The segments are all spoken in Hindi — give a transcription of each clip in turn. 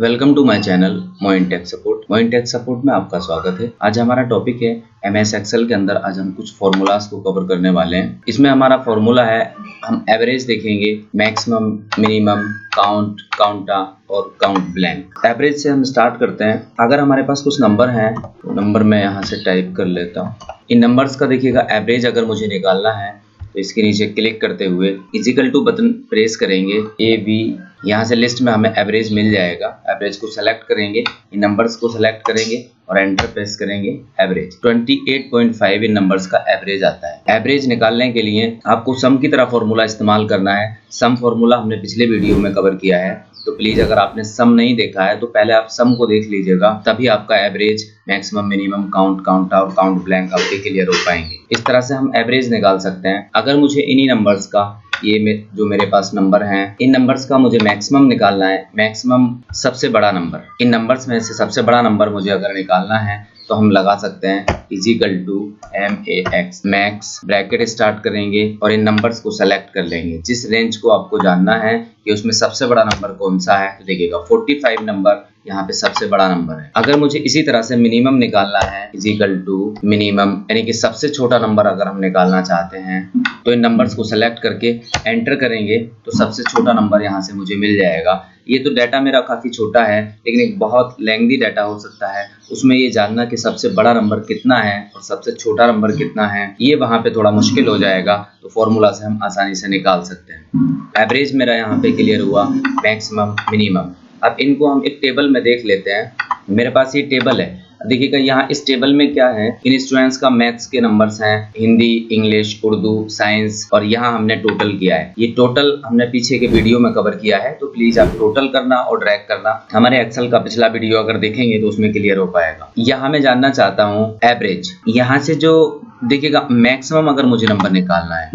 Welcome to my channel Moin tech support. Moin tech support में आपका स्वागत है। आज हमारा टॉपिक है एमएस एक्सेल के अंदर आज हम कुछ फॉर्मूलाज को कवर करने वाले हैं। इसमें हमारा फॉर्मूला है, हम एवरेज देखेंगे, मैक्सिमम, मिनिमम, काउंट, काउंटा और काउंट ब्लैंक। एवरेज से हम स्टार्ट करते हैं। अगर हमारे पास कुछ नंबर हैं तो नंबर मैं यहाँ से टाइप कर लेता हूँ। इन नंबर्स का देखिएगा एवरेज अगर मुझे निकालना है तो इसके नीचे क्लिक करते हुए इक्वल टू बटन प्रेस करेंगे, ए बी, यहाँ से लिस्ट में हमें एवरेज मिल जाएगा। एवरेज को सेलेक्ट करेंगे, इन नंबर्स को सेलेक्ट करेंगे और एंटर प्रेस करेंगे। एवरेज 28.5 इन नंबर्स का एवरेज आता है। एवरेज निकालने के लिए आपको सम की तरह फॉर्मूला इस्तेमाल करना है। सम फॉर्मूला हमने पिछले वीडियो में कवर किया है, तो प्लीज अगर आपने सम नहीं देखा है तो पहले आप सम को देख लीजिएगा, तभी आपका एवरेज, मैक्सिमम, मिनिमम, काउंट, काउंटा और काउंट ब्लैंक आपके क्लियर हो पाएंगे। इस तरह से हम एवरेज निकाल सकते हैं। अगर मुझे इन्हीं नंबर्स का, जो मेरे पास नंबर हैं, इन नंबर्स का मुझे मैक्सिमम निकालना है, मैक्सिमम सबसे बड़ा नंबर, इन नंबर्स में से सबसे बड़ा नंबर मुझे अगर निकालना है तो हम लगा सकते हैं equal to MAX, max, bracket start करेंगे और इन नंबर्स को सेलेक्ट कर लेंगे। जिस रेंज को आपको जानना है कि उसमें सबसे बड़ा नंबर कौन सा है, तो देखिएगा 45 नंबर यहाँ पे सबसे बड़ा नंबर है। अगर मुझे इसी तरह से मिनिमम निकालना है, इक्वल टू मिनिमम, यानी कि सबसे छोटा नंबर अगर हम निकालना चाहते हैं तो इन नंबर्स को सेलेक्ट करके एंटर करेंगे तो सबसे छोटा नंबर यहाँ से मुझे मिल जाएगा। ये तो डाटा मेरा काफ़ी छोटा है, लेकिन एक बहुत लेंथी डाटा हो सकता है, उसमें ये जानना कि सबसे बड़ा नंबर कितना है और सबसे छोटा नंबर कितना है, ये वहाँ पे थोड़ा मुश्किल हो जाएगा। तो फॉर्मूला से हम आसानी से निकाल सकते हैं। एवरेज मेरा यहाँ पे क्लियर हुआ, मैक्सिमम, मिनिमम। अब इनको हम एक टेबल में देख लेते हैं। मेरे पास ये टेबल है, देखिएगा यहाँ इस टेबल में क्या है, इन स्टूडेंट्स का मैथ्स के नंबर्स हैं, हिंदी, इंग्लिश, उर्दू, साइंस, और यहाँ हमने टोटल किया है। ये टोटल हमने पीछे के वीडियो में कवर किया है, तो प्लीज आप टोटल करना और ड्रैग करना। हमारे एक्सेल का पिछला वीडियो अगर देखेंगे तो उसमें क्लियर हो पाएगा। यहाँ मैं जानना चाहता हूँ एवरेज। यहाँ से जो देखिएगा मैक्सिमम अगर मुझे नंबर निकालना है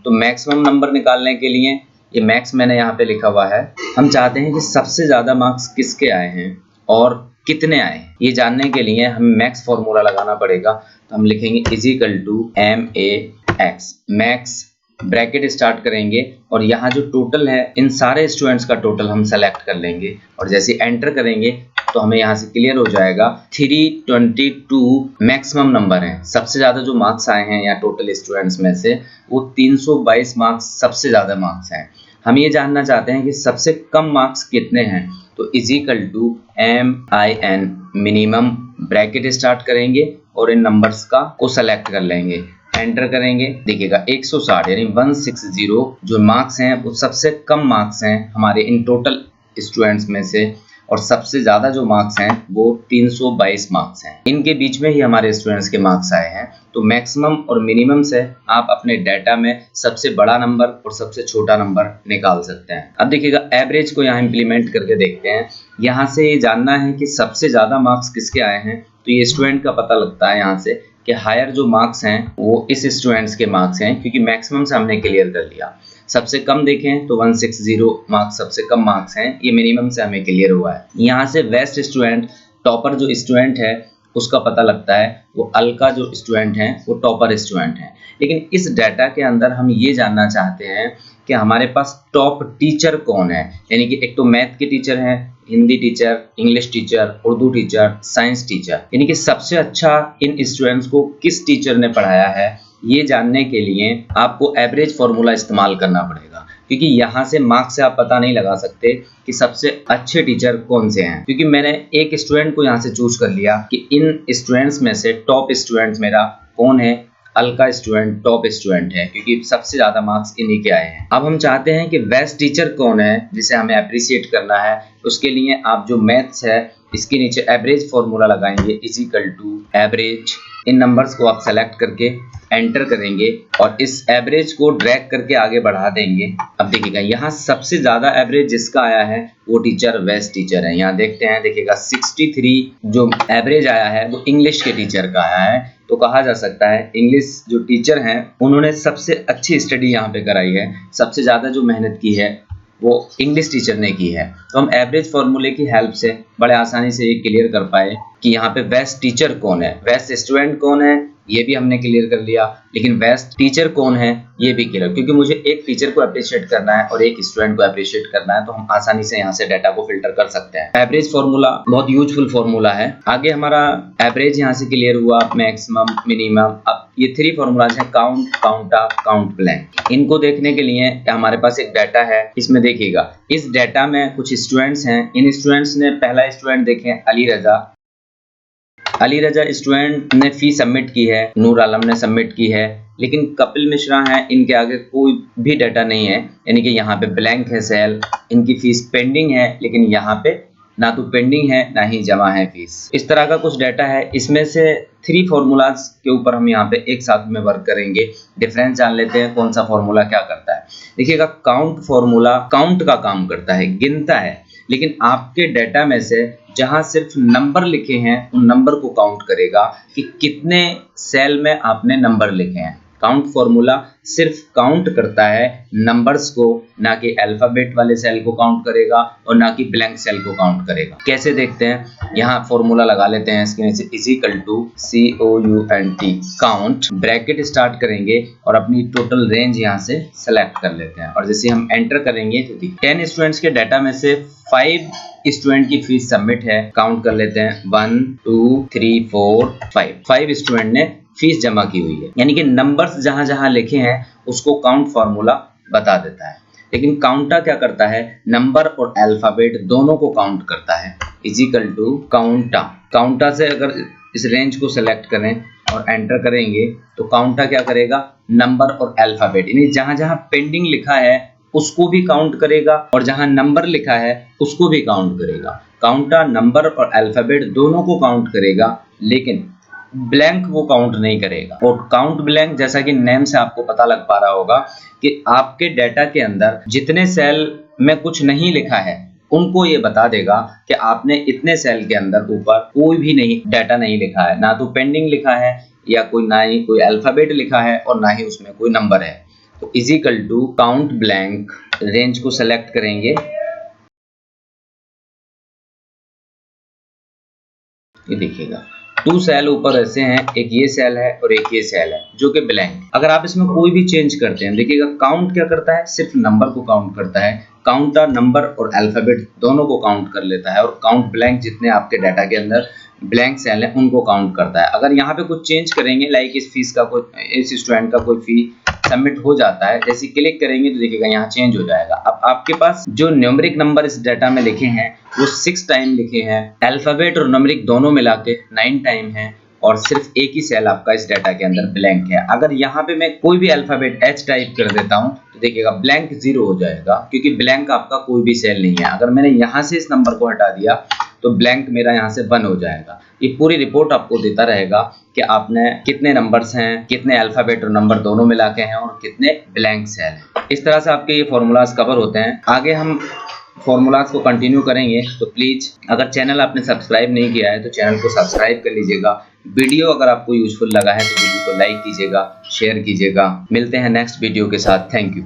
तो मैक्सिमम नंबर निकालने के लिए ये मैक्स मैंने यहाँ पे लिखा हुआ है। हम चाहते हैं कि सबसे ज्यादा मार्क्स किसके आए हैं और कितने आए, ये जानने के लिए हमें मैक्स फॉर्मूला लगाना पड़ेगा। तो हम लिखेंगे equal to MAX, max, bracket start करेंगे और यहाँ जो टोटल है इन सारे स्टूडेंट्स का टोटल हम सेलेक्ट कर लेंगे और जैसे एंटर करेंगे तो हमें यहाँ से क्लियर हो जाएगा 322 मैक्सिमम नंबर है। सबसे ज्यादा जो मार्क्स आए हैं या टोटल स्टूडेंट्स में से वो 322 मार्क्स सबसे ज्यादा मार्क्स हैं। हम ये जानना चाहते हैं कि सबसे कम मार्क्स कितने हैं, तो equal to MIN, minimum, bracket start करेंगे और इन नंबर्स का को सेलेक्ट कर लेंगे, एंटर करेंगे। देखिएगा 160 यानी 160 जो मार्क्स हैं वो सबसे कम मार्क्स हैं हमारे इन टोटल स्टूडेंट्स में से, और सबसे ज्यादा जो मार्क्स हैं वो 322 मार्क्स हैं। इनके बीच में ही हमारे स्टूडेंट्स के मार्क्स आए हैं। तो मैक्सिमम और मिनिमम से आप अपने डाटा में सबसे बड़ा नंबर और सबसे छोटा नंबर निकाल सकते हैं। अब देखिएगा एवरेज को यहाँ इंप्लीमेंट करके देखते हैं। यहाँ से ये जानना है कि सबसे ज्यादा मार्क्स किसके आए हैं, तो ये स्टूडेंट का पता लगता है यहाँ से कि हायर जो मार्क्स हैं वो इस स्टूडेंट्स के मार्क्स हैं, क्योंकि मैक्सिमम से हमने क्लियर कर लिया। सबसे कम देखें तो 160 मार्क्स सबसे कम मार्क्स हैं, ये मिनिमम से हमें क्लियर हुआ है। यहाँ से बेस्ट स्टूडेंट, टॉपर जो स्टूडेंट है उसका पता लगता है, वो अलका जो स्टूडेंट हैं वो टॉपर स्टूडेंट हैं। लेकिन इस डाटा के अंदर हम ये जानना चाहते हैं कि हमारे पास टॉप टीचर कौन है, यानी कि एक तो मैथ के टीचर हैं, Hindi teacher, English teacher, Urdu teacher, science teacher, यानी कि सबसे अच्छा इन स्टूडेंट्स को किस टीचर ने पढ़ाया है। ये जानने के लिए आपको एवरेज फॉर्मूला इस्तेमाल करना पड़ेगा, क्योंकि यहाँ से मार्क्स से आप पता नहीं लगा सकते कि सबसे अच्छे टीचर कौन से हैं। क्योंकि मैंने एक स्टूडेंट को यहाँ से चूज कर लिया कि इन स्टूडेंट्स में से टॉप स्टूडेंट मेरा कौन है, अलका स्टूडेंट टॉप स्टूडेंट है, क्योंकि सबसे ज्यादा मार्क्स इन्हीं के आए हैं। अब हम चाहते हैं कि बेस्ट टीचर कौन है जिसे हमें अप्रिशिएट करना है। उसके लिए आप जो मैथ्स है इसके नीचे एवरेज फॉर्मूला लगाएंगे, इक्वल टू एवरेज, इन नंबर्स को आप सेलेक्ट करके एंटर करेंगे और इस एवरेज को ड्रैग करके आगे बढ़ा देंगे। अब देखिएगा यहाँ सबसे ज्यादा एवरेज जिसका आया है वो टीचर वेस्ट टीचर है। यहाँ देखते हैं, देखिएगा 63 जो एवरेज आया है वो इंग्लिश के टीचर का आया है। तो कहा जा सकता है इंग्लिश जो टीचर हैं उन्होंने सबसे अच्छी स्टडी यहाँ पे कराई है, सबसे ज्यादा जो मेहनत की है वो इंग्लिश टीचर ने की है। तो हम एवरेज फॉर्मूले की हेल्प से बड़े आसानी से ये क्लियर कर पाए कि यहाँ पे बेस्ट टीचर कौन है, बेस्ट स्टूडेंट कौन है, ये भी हमने क्लियर कर लिया। लेकिन बेस्ट टीचर कौन है ये भी क्लियर, क्योंकि मुझे एक टीचर को अप्रिशिएट करना है और एक स्टूडेंट को अप्रिशिएट करना है, तो हम आसानी से यहाँ से डाटा को फिल्टर कर सकते हैं। एवरेज फॉर्मूला बहुत यूजफुल फॉर्मूला है। आगे हमारा एवरेज यहाँ से क्लियर हुआ, मैक्सिमम, मिनिमम। अब ये 3 फॉर्मूलाज हैं, काउंट, काउंटा, काउंट ब्लैंक। इनको देखने के लिए हमारे पास एक डाटा है, इसमें देखिएगा इस डाटा में कुछ स्टूडेंट्स हैं। इन स्टूडेंट्स ने पहला स्टूडेंट देखें अली रजा स्टूडेंट ने फीस सबमिट की है, नूर आलम ने सबमिट की है, लेकिन कपिल मिश्रा हैं, इनके आगे कोई भी डाटा नहीं है, यानी कि यहाँ पे ब्लैंक है सेल। इनकी फीस पेंडिंग है, लेकिन यहाँ पे ना तो पेंडिंग है ना ही जमा है फीस। इस तरह का कुछ डाटा है। इसमें से 3 फॉर्मूलाज के ऊपर हम यहाँ पे एक साथ में वर्क करेंगे। डिफरेंस जान लेते हैं, कौन सा फॉर्मूला क्या करता है। देखिएगा, काउंट फॉर्मूला काउंट का काम करता है, गिनता है, लेकिन आपके डाटा में से जहां सिर्फ नंबर लिखे हैं उन नंबर को काउंट करेगा कि कितने सेल में आपने नंबर लिखे हैं। काउंट फॉर्मूला सिर्फ काउंट करता है नंबर्स को, ना कि अल्फाबेट वाले सेल को काउंट करेगा और ना कि ब्लैंक सेल को काउंट करेगा। कैसे देखते हैं, यहाँ फॉर्मूला लगा लेते हैं इसके नीचे, is equal to COUNT count, bracket start करेंगे और अपनी टोटल रेंज यहाँ से सेलेक्ट कर लेते हैं। और जैसे हम एंटर करेंगे तो 10 स्टूडेंट्स के डाटा में से 5 स्टूडेंट की फीस सबमिट है। काउंट कर लेते हैं, 1 2 3 4 5 स्टूडेंट ने फीस जमा की हुई है, यानी कि नंबर्स जहां जहां लिखे हैं उसको काउंट फॉर्मूला बता देता है। लेकिन काउंटा क्या करता है, नंबर और अल्फाबेट दोनों को काउंट करता है। इज इक्वल टू काउंटा, काउंटा से अगर इस रेंज को सेलेक्ट करें और एंटर करेंगे तो काउंटा क्या करेगा, नंबर और अल्फाबेट, यानी जहां जहां पेंडिंग लिखा है उसको भी काउंट करेगा और जहां नंबर लिखा है उसको भी काउंट करेगा। काउंटा नंबर और अल्फाबेट दोनों को काउंट करेगा, लेकिन ब्लैंक वो काउंट नहीं करेगा। और काउंट ब्लैंक, जैसा कि नेम से आपको पता लग पा रहा होगा कि आपके डाटा के अंदर जितने सेल में कुछ नहीं लिखा है उनको ये बता देगा कि आपने इतने सेल के अंदर ऊपर कोई भी नहीं डाटा नहीं लिखा है, ना तो पेंडिंग लिखा है या ना ही कोई अल्फाबेट लिखा है और ना ही उसमें कोई नंबर है। तो is equal to count blank, range को सेलेक्ट करेंगे, ये देखिएगा 2 सेल ऊपर ऐसे हैं, एक ये सेल है और एक ये सेल है जो कि ब्लैंक। अगर आप इसमें कोई भी चेंज करते हैं, देखिएगा काउंट क्या करता है, सिर्फ नंबर को काउंट करता है। काउंटर नंबर और अल्फाबेट दोनों को काउंट कर लेता है, और काउंट ब्लैंक जितने आपके डाटा के अंदर ब्लैंक सेल है उनको काउंट करता है। अगर यहाँ पे कुछ चेंज करेंगे, लाइक इस फीस का कोई, इस स्टूडेंट का कोई फी सबमिट हो जाता है, जैसे क्लिक करेंगे तो देखिएगा यहाँ चेंज हो जाएगा। अब आपके पास जो न्यूमेरिक नंबर इस डाटा में लिखे हैं वो 6 टाइम लिखे हैं, अल्फाबेट और न्यूमेरिक दोनों मिला के 9 टाइम है, और सिर्फ एक ही सेल आपका इस डाटा के अंदर ब्लैंक है। अगर यहाँ पे मैं कोई भी अल्फाबेट H टाइप कर देता हूँ तो देखिएगा ब्लैंक 0 हो जाएगा, क्योंकि ब्लैंक आपका कोई भी सेल नहीं है। अगर मैंने यहाँ से इस नंबर को हटा दिया तो ब्लैंक मेरा यहाँ से बंद हो जाएगा। ये पूरी रिपोर्ट आपको देता रहेगा कि आपने कितने नंबर्स हैं, कितने अल्फाबेट और नंबर दोनों मिला के हैं और कितने ब्लैंक सेल हैं। इस तरह से आपके ये फॉर्मूलाज कवर होते हैं। आगे हम फॉर्मूलाज को कंटिन्यू करेंगे, तो प्लीज अगर चैनल आपने सब्सक्राइब नहीं किया है तो चैनल को सब्सक्राइब कर लीजिएगा। वीडियो अगर आपको यूजफुल लगा है तो वीडियो को लाइक कीजिएगा, शेयर कीजिएगा। मिलते हैं नेक्स्ट वीडियो के साथ। Thank you.